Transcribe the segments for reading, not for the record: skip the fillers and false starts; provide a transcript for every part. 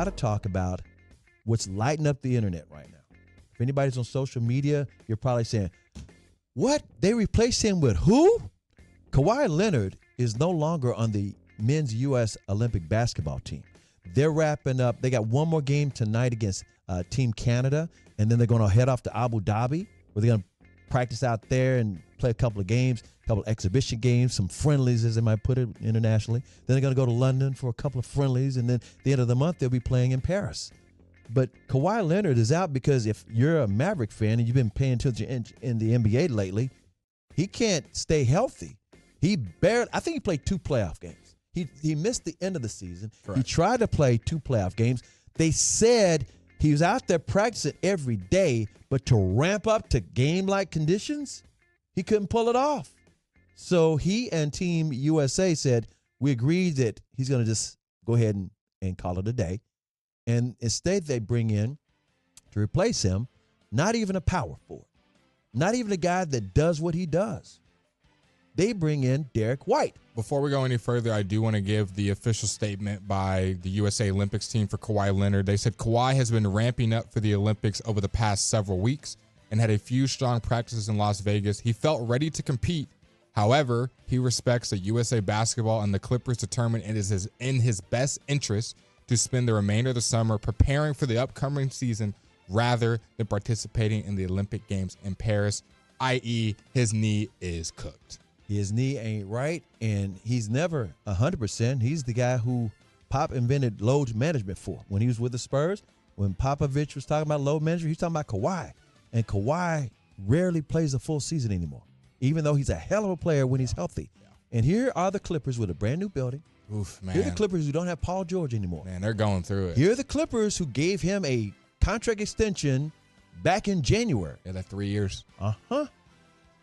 to talk about what's lighting up the internet right now. If anybody's on social media, you're probably saying, what? They replaced him with who? Kawhi Leonard is no longer on the men's U.S. Olympic basketball team. They're wrapping up. They got one more game tonight against Team Canada, and then they're going to head off to Abu Dhabi, where they're going to practice out there and play a couple of games, a couple of exhibition games, some friendlies, as they might put it internationally. Then they're going to go to London for a couple of friendlies, and then at the end of the month, they'll be playing in Paris. But Kawhi Leonard is out because if you're a Maverick fan and you've been paying attention in the NBA lately, he can't stay healthy. I think he played 2 playoff games. He missed the end of the season. Correct. He tried to play 2 playoff games. They said he was out there practicing every day, but to ramp up to game-like conditions, he couldn't pull it off. So he and Team USA said, we agreed that he's going to just go ahead and call it a day. And instead they bring in, to replace him, not even a power forward, not even a guy that does what he does. They bring in Derek White. Before we go any further, I do want to give the official statement by the USA Olympics team for Kawhi Leonard. They said Kawhi has been ramping up for the Olympics over the past several weeks and had a few strong practices in Las Vegas. He felt ready to compete. However, he respects that USA Basketball and the Clippers determined it is in his best interest to spend the remainder of the summer preparing for the upcoming season rather than participating in the Olympic Games in Paris, i.e. his knee is cooked. His knee ain't right, and he's never 100%. He's the guy who Pop invented load management for. When he was with the Spurs, when Popovich was talking about load management, he was talking about Kawhi. And Kawhi rarely plays a full season anymore, even though he's a hell of a player when he's healthy. Yeah. And here are the Clippers with a brand-new building. Oof, man. Here are the Clippers who don't have Paul George anymore. Man, they're going through it. Here are the Clippers who gave him a contract extension back in January. Yeah, that 3 years. Uh-huh.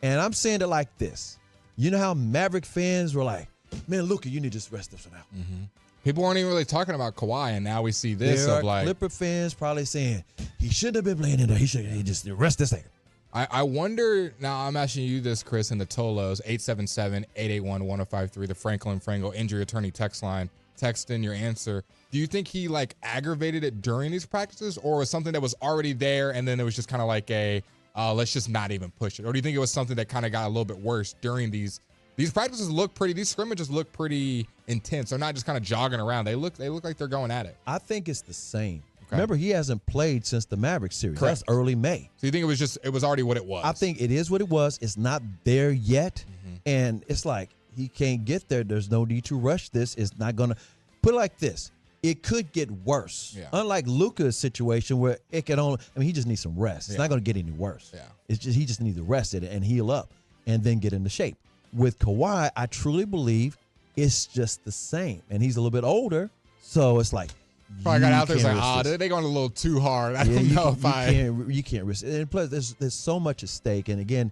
And I'm saying it like this. You know how Maverick fans were like, man, Luka, you need to just rest this one out. Mm-hmm. People weren't even really talking about Kawhi, and now we see this there of like Clipper fans probably saying he shouldn't have been playing in there. He should just rest this thing. I wonder, now I'm asking you this, Chris, in the Tolos, 877-881-1053, the Franklin Frango injury attorney text line. Text in your answer. Do you think he like aggravated it during these practices, or was something that was already there and then it was just kind of like a let's just not even push it? Or do you think it was something that kind of got a little bit worse during these practices? These scrimmages look pretty intense. They're not just kind of jogging around. They look like they're going at it. I think it's the same. Okay. Remember, he hasn't played since the Mavericks series. Correct. That's early May. So you think it was already what it was? I think it is what it was. It's not there yet. Mm-hmm. And it's like he can't get there. There's no need to rush this. It's not going to put it like this. It could get worse. Yeah. Unlike Luka's situation where it can only, he just needs some rest. It's not going to get any worse. Yeah. It's just, he just needs to rest it and heal up and then get into shape. With Kawhi, I truly believe it's just the same. And he's a little bit older. So it's like, probably got out there like, they're going a little too hard. I don't know if you can't risk it. And plus, there's so much at stake. And again,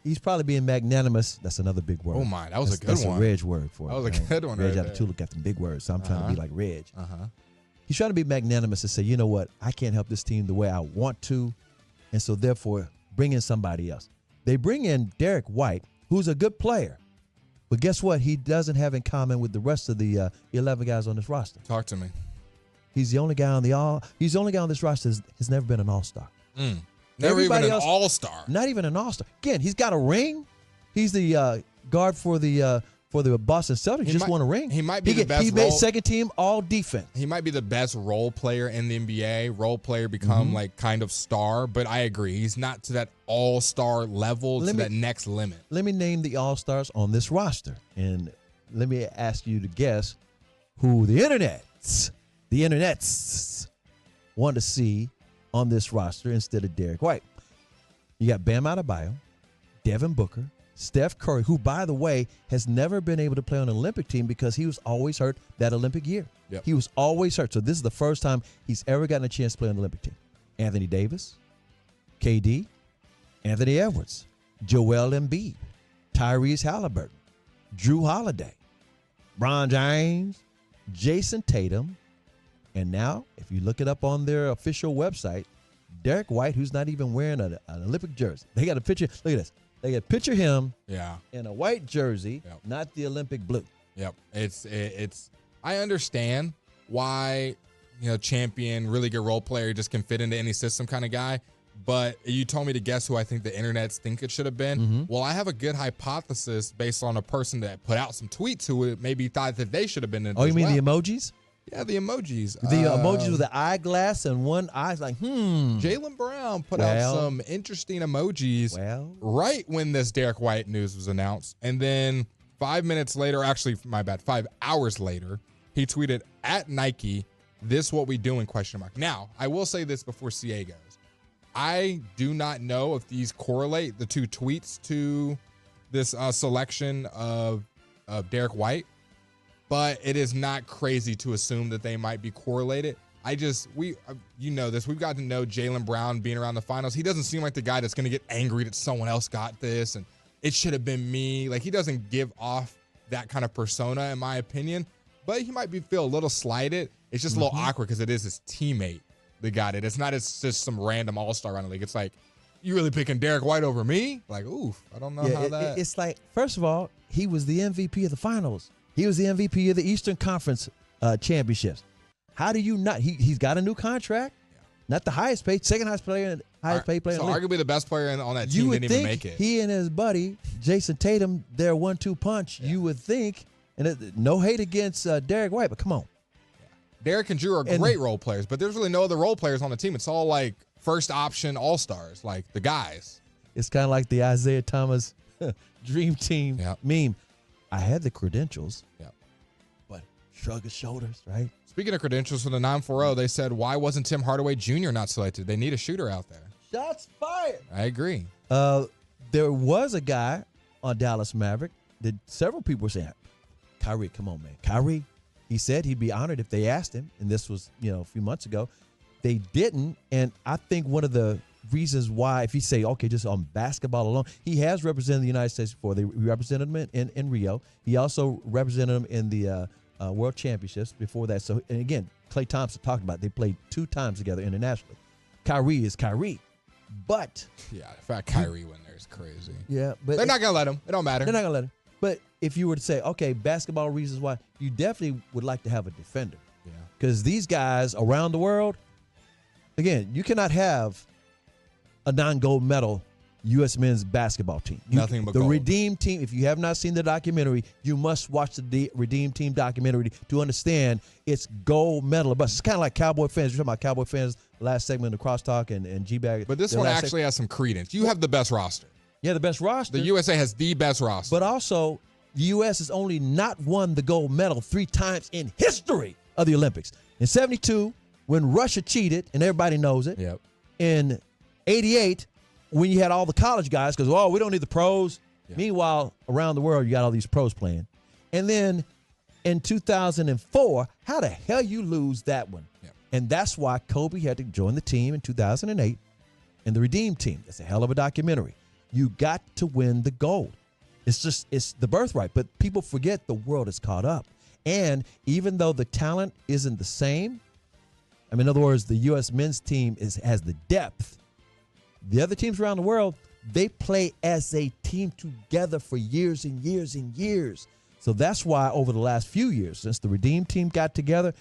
he's probably being magnanimous. That's another big word. Oh, my. That was a good one. That's a Reg word for it. That was a good one. Reg out of Tula got them big words. So I'm trying to be like Reg. He's trying to be magnanimous and say, you know what? I can't help this team the way I want to. And so, therefore, bring in somebody else. They bring in Derek White, who's a good player. But guess what? He doesn't have in common with the rest of the 11 guys on this roster. Talk to me. He's the only guy on he's the only guy on this roster has never been an all-star. Never even an all-star. Not even an all-star. Again, he's got a ring. He's the guard for the Boston Celtics. He just won a ring. He might be the best. He made second team all defense. He might be the best role player in the NBA. Role player become like kind of star, but I agree. He's not to that all-star level, that next limit. Let me name the all-stars on this roster, and let me ask you to guess who the internets want to see on this roster instead of Derek White. You got Bam Adebayo, Devin Booker, Steph Curry, who, by the way, has never been able to play on an Olympic team because he was always hurt that Olympic year. Yep. He was always hurt. So this is the first time he's ever gotten a chance to play on the Olympic team. Anthony Davis, KD, Anthony Edwards, Joel Embiid, Tyrese Halliburton, Drew Holiday, Bron James, Jason Tatum, and now, if you look it up on their official website, Derek White, who's not even wearing an Olympic jersey. They got a picture. Look at this. They got a picture of him in a white jersey, not the Olympic blue. Yep. It's. I understand why champion, really good role player, just can fit into any system kind of guy. But you told me to guess who I think the internets think it should have been. Well, I have a good hypothesis based on a person that put out some tweets who maybe thought that they should have been in. Oh, you mean the emojis? Yeah, the emojis. The emojis with the eyeglass and one eye's like, Jaylen Brown put out some interesting emojis right when this Derek White news was announced. And then 5 minutes later, actually, my bad, 5 hours later, he tweeted at Nike, "This what we doing?" ? Now, I will say this before CA goes. I do not know if these correlate, the two tweets, to this selection of Derek White. But it is not crazy to assume that they might be correlated. You know this. We've got to know Jaylen Brown being around the finals. He doesn't seem like the guy that's going to get angry that someone else got this and it should have been me. Like, he doesn't give off that kind of persona, in my opinion. But he might feel a little slighted. It's just a little awkward because it is his teammate that got it. It's not just some random all-star around the league. It's like, you really picking Derek White over me? Like, oof, I don't know how that. It's like, first of all, he was the MVP of the finals. He was the MVP of the Eastern Conference championships. How do you not? He's got a new contract. Yeah. Not the highest paid, second highest player, highest paid player. So in the league. Arguably the best player on that team didn't even make it. He and his buddy Jason Tatum, their 1-2 punch. Yeah. You would think, and no hate against Derek White, but come on. Yeah. Derek and Drew are great role players, but there's really no other role players on the team. It's all like first option all-stars, like the guys. It's kind of like the Isaiah Thomas Dream Team meme. I had the credentials, but shrug his shoulders, right? Speaking of credentials for the 940, they said, why wasn't Tim Hardaway Jr. not selected? They need a shooter out there. Shots fired. I agree. There was a guy on Dallas Maverick that several people were saying, Kyrie, come on, man. Kyrie, he said he'd be honored if they asked him, and this was, a few months ago. They didn't, and I think one of the reasons why, if you say, okay, just on basketball alone, he has represented the United States before. They represented him in Rio. He also represented him in the World Championships before that. So, and again, Klay Thompson talked about it. They played 2 times together internationally. Kyrie is Kyrie. But the fact Kyrie went there is crazy. Yeah, but they're not going to let him. It don't matter. They're not going to let him. But if you were to say, okay, basketball reasons why, you definitely would like to have a defender. Yeah. Because these guys around the world, again, you cannot have a non-gold medal U.S. men's basketball team. Nothing but gold. The Redeem Team, if you have not seen the documentary, you must watch the Redeem Team documentary to understand it's gold medal. But it's kind of like Cowboy fans. We're talking about Cowboy fans last segment of Crosstalk and G-Bag. But this one actually has some credence. You have the best roster. Yeah, the best roster. The USA has the best roster. But also, the U.S. has only not won the gold medal 3 times in history of the Olympics. In 72, when Russia cheated, and everybody knows it. Yep. In 88, when you had all the college guys, because, we don't need the pros. Yeah. Meanwhile, around the world, you got all these pros playing. And then in 2004, how the hell you lose that one? Yeah. And that's why Kobe had to join the team in 2008 and the Redeem Team. That's a hell of a documentary. You got to win the gold. It's the birthright. But people forget the world is caught up. And even though the talent isn't the same, in other words, the U.S. men's team has the depth. The other teams around the world, they play as a team together for years and years and years. So that's why over the last few years, since the Redeem Team got together,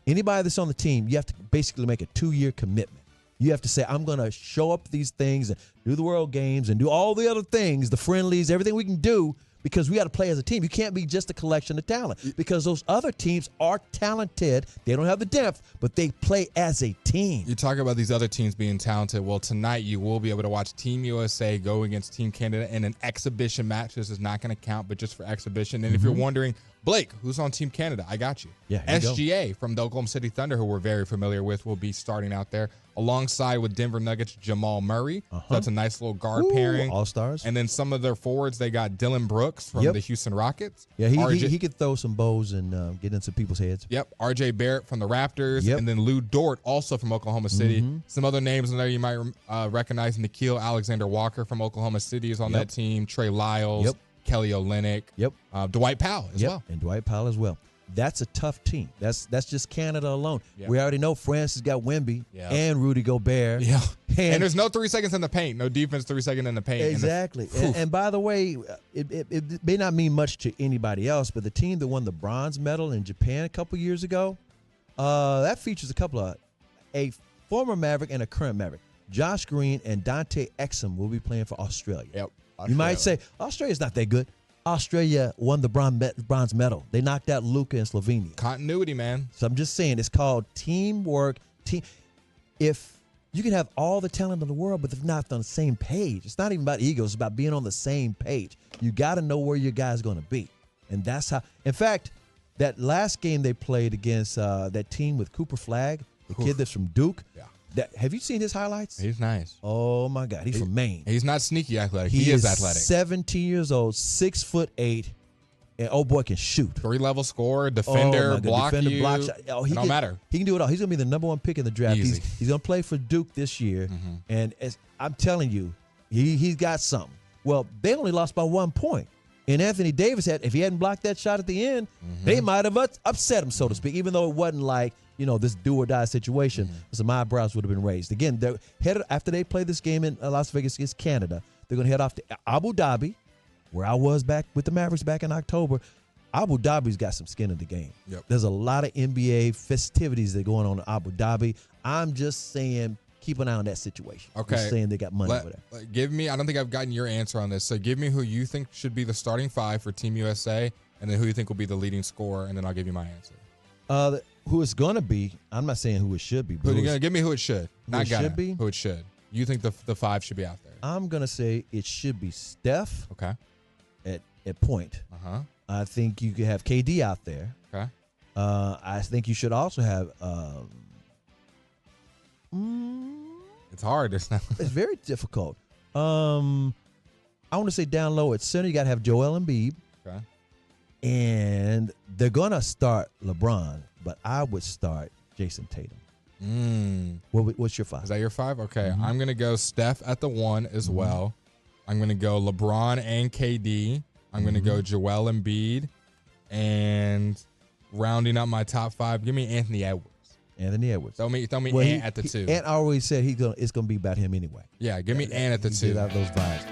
anybody that's on the team, you have to basically make a 2-year commitment. You have to say, I'm going to show up these things and do the World Games and do all the other things, the friendlies, everything we can do, because we got to play as a team. You can't be just a collection of talent, because those other teams are talented. They don't have the depth, but they play as a team. You talk about these other teams being talented. Well, tonight you will be able to watch Team USA go against Team Canada in an exhibition match. This is not going to count, but just for exhibition. And if you're wondering, Blake, who's on Team Canada? I got you. Yeah, SGA from the Oklahoma City Thunder, who we're very familiar with, will be starting out there alongside with Denver Nuggets Jamal Murray. So that's a nice little guard pairing. All-stars. And then some of their forwards, they got Dylan Brooks from the Houston Rockets. Yeah, he could throw some bows and get into people's heads. Yep, R.J. Barrett from the Raptors. And then Lou Dort, also from Oklahoma City. Some other names in there you might recognize. Nikhil Alexander-Walker from Oklahoma City is on that team. Trey Lyles. Kelly Olynyk. Dwight Powell as well. And Dwight Powell as well. That's a tough team. That's just Canada alone. We already know France has got Wemby and Rudy Gobert. And there's no 3 seconds in the paint. No defense 3 seconds in the paint. Exactly. And by the way, it may not mean much to anybody else, but the team that won the bronze medal in Japan a couple years ago, That features a former Maverick and a current Maverick. Josh Green and Dante Exum will be playing for Australia. Yep. You might say, Australia's not that good. Australia won the bronze medal. They knocked out Luka and Slovenia. Continuity, man. So I'm just saying, it's called teamwork. If you can have all the talent in the world, but if not on the same page, it's not even about egos. It's about being on the same page. You got to know where your guy's going to be. And that's how, in fact, that last game they played against that team with Cooper Flagg, the kid that's from Duke. Yeah. Have you seen his highlights? He's nice. Oh, my God. He's from Maine. He's not sneaky athletic. He is athletic. 17 years old, 6'8", and old boy can shoot. 3-level scorer, defender, block defender, you. block shot. It don't matter. He can do it all. He's going to be the number 1 pick in the draft. Easy. He's going to play for Duke this year. And I'm telling you, he's got something. Well, they only lost by 1 point. And Anthony Davis, if he hadn't blocked that shot at the end, they might have upset him, so to speak, even though it wasn't like, this do-or-die situation. So my eyebrows would have been raised. Again, they're headed after they play this game in Las Vegas against Canada, they're going to head off to Abu Dhabi, where I was back with the Mavericks back in October. Abu Dhabi's got some skin in the game. Yep. There's a lot of NBA festivities that are going on in Abu Dhabi. I'm just saying, keep an eye on that situation. Okay. Just saying they got money over there. Give me, I don't think I've gotten your answer on this. So give me who you think should be the starting 5 for Team USA, and then who you think will be the leading scorer, and then I'll give you my answer. Who it's going to be, I'm not saying who it should be. But Give me who it should. Who it should be? Who it should. You think the 5 should be out there. I'm going to say it should be Steph. Okay. At point. Uh-huh. I think you could have KD out there. Okay. I think you should also have It's hard. It's very difficult. I want to say down low at center, you got to have Joel Embiid. Okay. And they're going to start LeBron, but I would start Jason Tatum. What's your 5? Is that your 5? Okay. I'm going to go Steph at the 1 as well. I'm going to go LeBron and KD. I'm going to go Joel Embiid. And rounding up my top 5, give me Anthony Edwards. Anthony Edwards. Throw me Ant at the 2. Ant always said it's going to be about him anyway. Yeah, give me Ant at the 2. Get out those vibes.